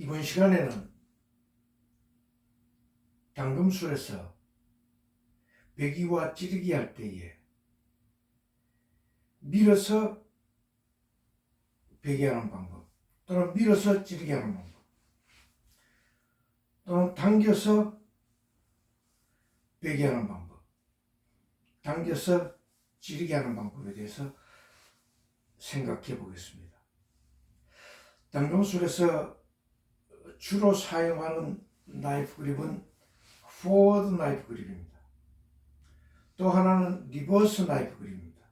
이번 시간에는 당금술에서 배기와 찌르기 할 때에 밀어서 배기하는 방법, 또는 밀어서 찌르기 하는 방법, 또는 당겨서 배기하는 방법, 당겨서 찌르기 하는 방법에 대해서 생각해 보겠습니다. 당금술에서 주로 사용하는 나이프 그립은 포워드 나이프 그립입니다. 또 하나는 리버스 나이프 그립입니다.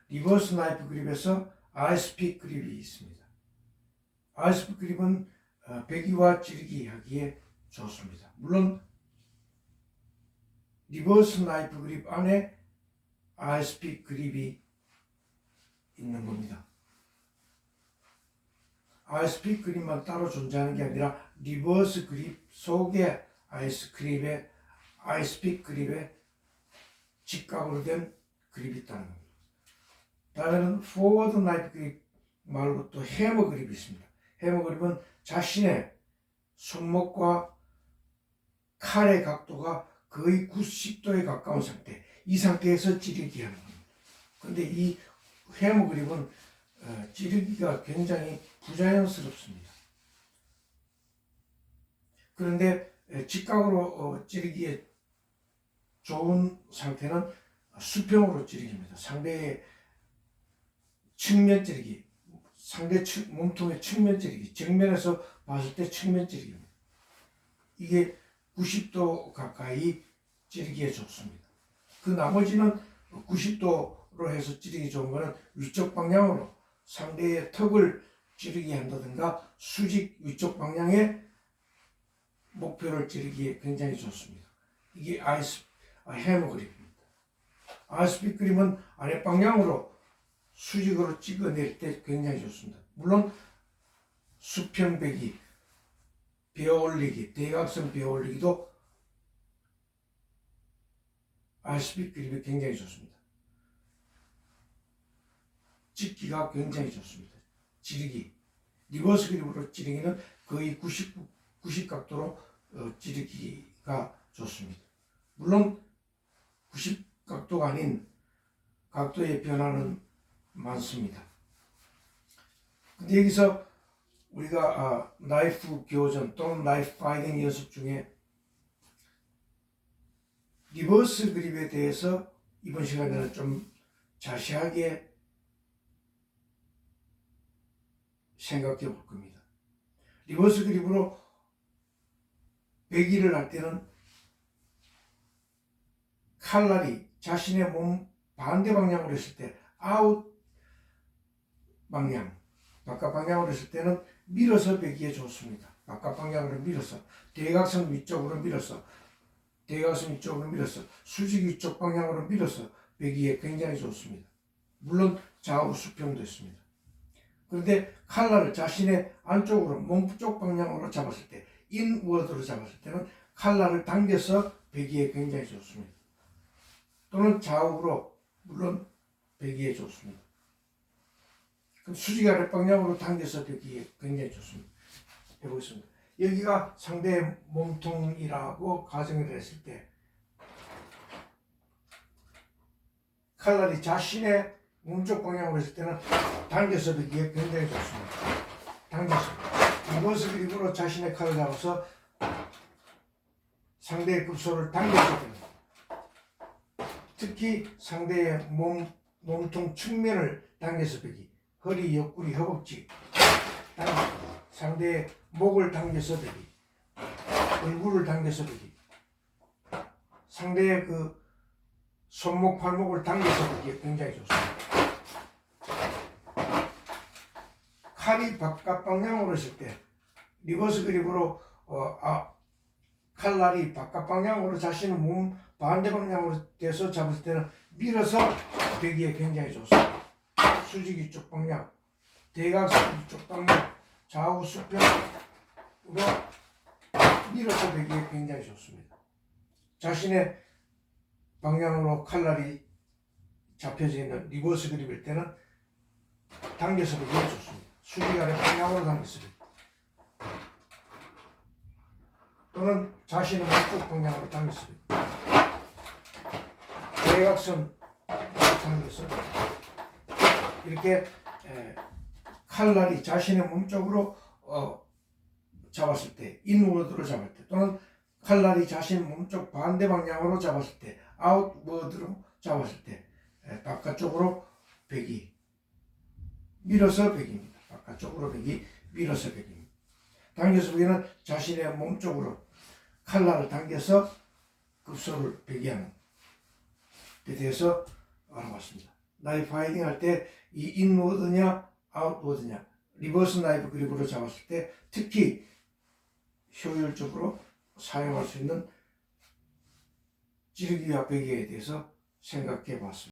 리버스 나이프 그립에서 RSP 그립이 있습니다. RSP 그립은 배기와 찌르기 하기에 좋습니다. 물론 리버스 나이프 그립 안에 RSP 그립이 있는 겁니다. RSP 그립만 따로 존재하는 게 아니라 리버스 그립 속에 RSP 그립에 직각으로 된 그립이 있다는 겁니다. 다음에는 포워드 나이프 그립 말고 또 해머 그립이 있습니다. 해머 그립은 자신의 손목과 칼의 각도가 거의 90도에 가까운 상태, 이 상태에서 찌르기 하는 겁니다. 그런데 이 해머 그립은 찌르기가 굉장히 부자연스럽습니다. 그런데 직각으로 찌르기에 좋은 상태는 수평으로 찌르기입니다. 상대의 측면 찌르기, 상대 몸통의 측면 찌르기, 정면에서 봤을 때 측면 찌르기입니다. 이게 90도 가까이 찌르기에 좋습니다. 그 나머지는 90도로 해서 찌르기 좋은 거는 위쪽 방향으로 상대의 턱을 찌르기 한다든가 수직 위쪽 방향의 목표를 찌르기에 굉장히 좋습니다. 이게 해머 그립입니다. RSP 그립은 아래 방향으로 수직으로 찍어낼 때 굉장히 좋습니다. 물론 수평 배기, 베어 올리기, 대각선 베어 올리기도 RSP 그립이 굉장히 좋습니다. 찍기가 굉장히 좋습니다. 찌르기, 리버스 그립으로 찌르기는 거의 90 각도로 찌르기가 좋습니다. 물론 90 각도가 아닌 각도의 변화는 많습니다. 근데 여기서 우리가 나이프 교전 또는 나이프 파이팅 연습 중에 리버스 그립에 대해서 이번 시간에는 좀 자세하게 생각해 볼 겁니다. 리버스 그립으로 배기를 할 때는 칼날이 자신의 몸 반대 방향으로 했을 때 아웃 방향, 바깥 방향으로 했을 때는 밀어서 배기에 좋습니다. 바깥 방향으로 밀어서, 대각선 위쪽으로 밀어서, 수직 위쪽 방향으로 밀어서 배기에 굉장히 좋습니다. 물론 좌우 수평도 있습니다. 그런데 칼날을 자신의 안쪽으로 몸 쪽 방향으로 잡았을 때, 인워드로 잡았을 때는 칼날을 당겨서 배기에 굉장히 좋습니다. 또는 좌우로 물론 배기에 좋습니다. 수직 아래 방향으로 당겨서 배기에 굉장히 좋습니다. 해보겠습니다. 여기가 상대의 몸통이라고 가정을 했을 때 칼날이 자신의 몸쪽 방향으로 했을 때는 당겨서 배기에 굉장히 좋습니다. 당겨서 리버스 그립으로 자신의 칼을 잡아서 상대의 급소를 당겨서 됩니다. 특히 상대의 몸통 측면을 당겨서 배기, 허리, 옆구리, 허벅지, 상대의 목을 당겨서 배기, 얼굴을 당겨서 배기, 상대의 그 손목, 팔목을 당겨서 배기에 굉장히 좋습니다. 칼이 바깥 방향으로 했을 때 리버스 그립으로 칼날이 바깥 방향으로 자신의 몸 반대 방향으로 돼서 잡을 때는 밀어서 배기에 굉장히 좋습니다. 수직 위쪽 방향, 대각선 위쪽 방향, 좌우 수평으로 밀어서 배기에 굉장히 좋습니다. 자신의 방향으로 칼날이 잡혀져 있는 리버스 그립일 때는 당겨서 배기에 좋습니다. 수직 아래 방향으로 당겨서 배기. 또는 자신의 몸쪽 방향으로 당겼습니다. 대각선 당겨서 이렇게 칼날이 자신의 몸쪽으로 잡았을 때, 인워드로 잡을 때, 또는 칼날이 자신의 몸쪽 반대 방향으로 잡았을 때, 아웃워드로 잡았을 때, 바깥쪽으로 베기, 밀어서 베기입니다. 바깥쪽으로 베기, 밀어서 베기입니다. 당겨서 베기는 자신의 몸쪽으로 칼날을 당겨서 급소를 베기하는 데 대해서 알아봤습니다. 나이프 파이팅 할 때 이 인워드냐 아웃워드냐 리버스 나이프 그립으로 잡았을 때 특히 효율적으로 사용할 수 있는 찌르기와 베기에 대해서 생각해 봤습니다.